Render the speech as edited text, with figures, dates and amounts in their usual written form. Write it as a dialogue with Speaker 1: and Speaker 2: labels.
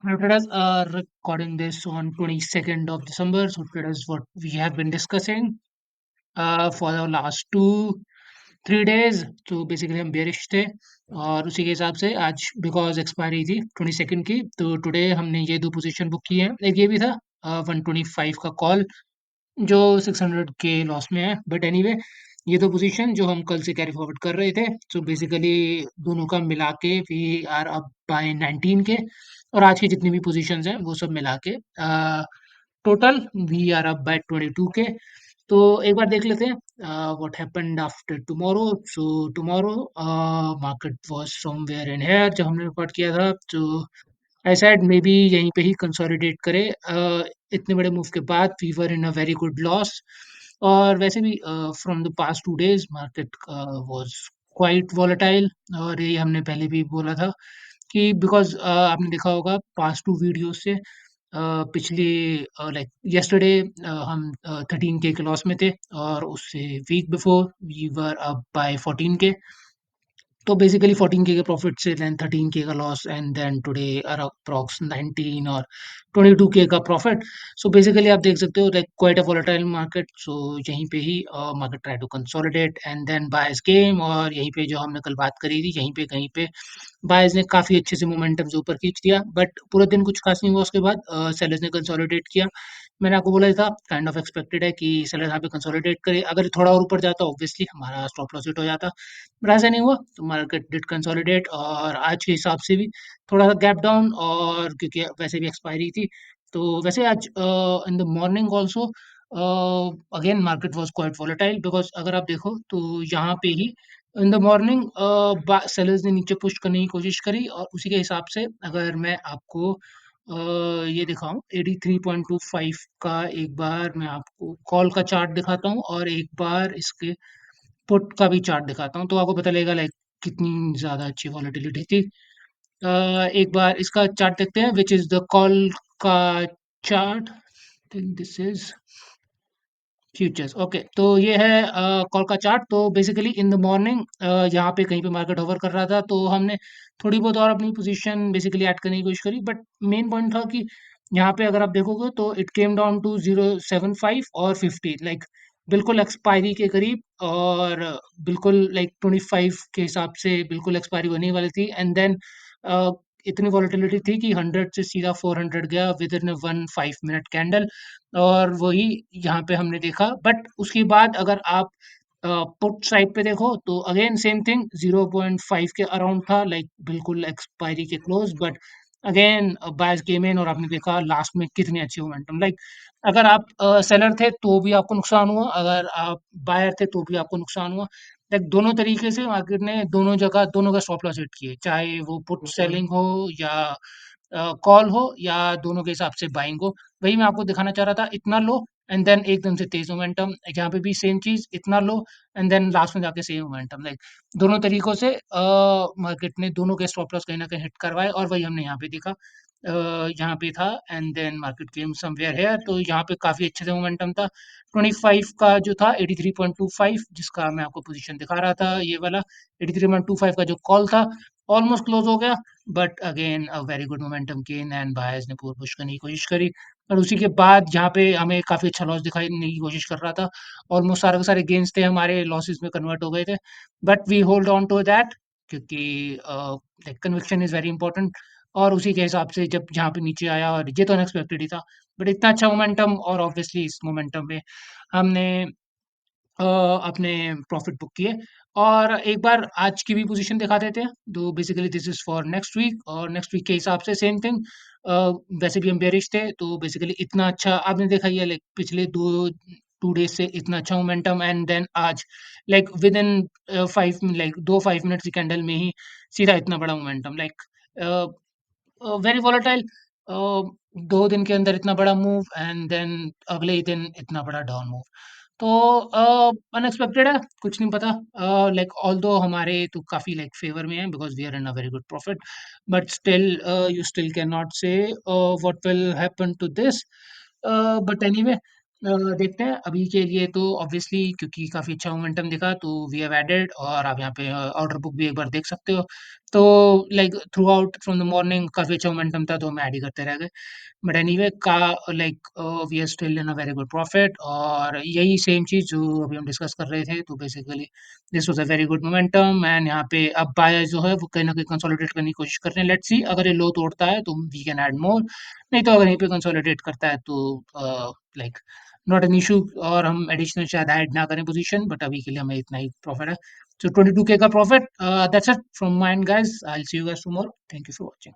Speaker 1: Traders are recording this on 22nd of December. So traders, what we have been discussing for the last 3 days. तो basically हम bearish थे और उसी के हिसाब से आज बिकॉज एक्सपायरी थी 22nd की, तो टुडे हमने ये दो पोजीशन बुक की है। एक ये भी था 125 का कॉल जो 600 के लॉस में है, बट एनीवे ये दो पोजीशन जो हम कल से कैरी फॉरवर्ड कर रहे थे, तो बेसिकली दोनों का मिला के वी आर अप बाय 19 के, और आज की जितनी भी पोजीशंस हैं वो सब मिला के total we are up by 22 K. तो एक बार देख लेते हैं what happened after tomorrow. So tomorrow market was somewhere in here जब हमने रिकॉर्ड किया था, तो आई सेड मे बी यहीं पे ही कंसोलिडेट करे। इतने बड़े मूव के बाद we were in a very good loss, और वैसे भी from the past 2 days market was quite volatile. और ये हमने पहले भी बोला था कि बिकॉज आपने देखा होगा पास्ट टू वीडियो से पिछली लाइक यस्टरडे हम 13 के लॉस में थे, और उससे week before we were up by 14 K. तो बेसिकली 14 के प्रॉफिट से देन 13 का loss, and then today approx 19 और 22 का प्रॉफिट। सो बेसिकली आप देख सकते हो like quite a volatile market. So यहीं पे ही market try to consolidate and then buyers game, और यहीं पे जो हमने कल बात करी थी यहीं पे कहीं पे बायर्स ने काफी अच्छे से मोमेंटम से ऊपर खींच दिया, बट पूरा दिन कुछ खास नहीं हुआ। उसके बाद सेलर्स ने कंसोलिडेट किया। मैंने आपको बोला था काइंड ऑफ एक्सपेक्टेड है कि सेलर यहाँ पे कंसोलिडेट करे, अगर थोड़ा और ऊपर जाता ऑब्वियसली हमारा स्टॉप लॉस हिट हो जाता, बट ऐसा नहीं हुआ। तो मार्केट डिड कंसोलिडेट, और आज के हिसाब से भी थोड़ा सा गैप डाउन, और क्योंकि वैसे भी एक्सपायरी थी, तो वैसे आज in the morning also again market was quite volatile, because अगर आप देखो तो यहाँ पे ही इन द मॉर्निंग सेलर्स ने नीचे पुश करने की कोशिश करी, और उसी के हिसाब से अगर मैं आपको ये दिखाऊं 83.25 का, एक बार मैं आपको कॉल का चार्ट दिखाता हूँ और एक बार इसके पुट का भी चार्ट दिखाता हूँ, तो आपको पता लगेगा लाइक कितनी ज़्यादा अच्छी वॉलेटिलिटी थी। एक बार इसका चार्ट देखते हैं विच इज़ द कॉल का chart. Think this is futures. Okay, तो ये है कॉल का चार्ट। तो बेसिकली इन द मॉर्निंग यहाँ पे कहीं पे मार्केट होवर कर रहा था, तो हमने थोड़ी बहुत और अपनी पोजीशन बेसिकली ऐड करने की कोशिश करी, बट मेन पॉइंट था कि यहाँ पे अगर आप देखोगे तो इट केम डाउन टू 0.75 और 50, लाइक बिल्कुल एक्सपायरी के करीब, और बिल्कुल लाइक 25 के हिसाब से बिल्कुल एक्सपायरी होने वाली थी, एंड देन इतनी वॉलेटिलिटी थी कि 100 से सीधा 400 गया विद इन 1 5 मिनट कैंडल, और वही यहाँ पे हमने देखा। बट उसके बाद अगर आप पुट साइड पे देखो तो अगेन सेम थिंग 0.5 के अराउंड था, लाइक बिल्कुल एक्सपायरी के क्लोज, बट अगेन बायर्स केम इन, और आपने देखा लास्ट में कितनी अच्छी मोमेंटम। लाइक अगर आप सेलर थे तो भी आपको नुकसान हुआ, अगर आप बायर थे तो भी आपको नुकसान हुआ। लाइक दोनों तरीके से मार्केट ने दोनों जगह दोनों का स्टॉप लॉस हिट किए, चाहे वो पुट सेलिंग हो या कॉल हो या दोनों के हिसाब से बाइंग हो। वही मैं आपको दिखाना चाह रहा था, इतना लो एंड देन एकदम से तेज मोमेंटम, यहाँ पे भी सेम चीज, इतना लो एंड देन लास्ट में जाके सेम मोमेंटम। लाइक दोनों तरीकों से मार्केट ने दोनों के स्टॉप लॉस कहीं ना कहीं हिट करवाए, और वही हमने यहाँ पे देखा। यहाँ पे था and then market came somewhere है, तो यहाँ पे काफी अच्छे से मोमेंटम था। 25 का जो था 83.25, जिसका मैं आपको पोजीशन दिखा रहा था, ये वाला 83.25 का जो कॉल था ऑलमोस्ट क्लोज हो गया, but again a very good momentum gain and buyers ने पूरा पुश करने की कोशिश करी। और उसी के बाद यहाँ पे हमें काफी अच्छा लॉस दिखाई देने की कोशिश कर रहा था, ऑलमोस्ट सारे के सारे गेन्स थे हमारे लॉसेस में कन्वर्ट हो गए थे, but we hold on to that, क्योंकि like conviction is very important. और उसी के हिसाब से जब यहाँ पे नीचे आया, और ये तो अनएक्सपेक्टेड ही था, बट इतना अच्छा मोमेंटम, और ऑब्वियसली इस मोमेंटम पे हमने अपने प्रॉफिट बुक किए। और एक बार आज की भी पोजीशन दिखा देते हैं, तो basically this is for next week, और नेक्स्ट वीक के हिसाब से सेम थिंग। वैसे भी हम बेरिश थे, तो बेसिकली इतना अच्छा आपने देखा ही है, लाइक पिछले 2 डेज से इतना अच्छा मोमेंटम, एंड देन आज लाइक विद इन 5 मिनट की कैंडल में ही सीधा इतना बड़ा मोमेंटम, लाइक वेरी वॉलेटाइल। 2 दिन के अंदर इतना बड़ा मूव, एंड देन अगले ही दिन इतना बड़ा डाउन मूव, तो अनएक्सपेक्टेड है, कुछ नहीं पता। लाइक ऑल्दो हमारे तो काफी लाइक फेवर में है because we are in a very good profit, but still you still can not say what will happen to this. But anyway देखते हैं। अभी के लिए तो ऑब्वियसली क्योंकि काफी अच्छा मोमेंटम दिखा, तो वी हैव एडेड, और आप यहाँ पे ऑर्डर बुक भी एक बार देख सकते हो। तो like through out from the morning काफ़ी अच्छा मोमेंटम था, तो हम ऐड ही करते रह गए। बट एनीवे का like we are still in a very good profit, और यही सेम चीज़ जो अभी हम डिस्कस कर रहे थे, तो basically this was a very good momentum, and यहाँ पे अब बायर जो है वो कहीं न कहीं कंसोलिडेट करने की कोशिश कर रहे हैं। लेट्स सी, अगर ये लो तोड़ता है तो वी कैन ऐड मोर, नहीं तो अगर यहीं पे कंसोलिडेट करता है तो लाइक नॉट एन इश्यू, और हम एडिशनल शायद ऐड ना करें पोजीशन, बट अभी के लिए हमें इतना ही प्रॉफिट है। So 22K का profit, that's it from my and guys, I will see you guys tomorrow, thank you for watching.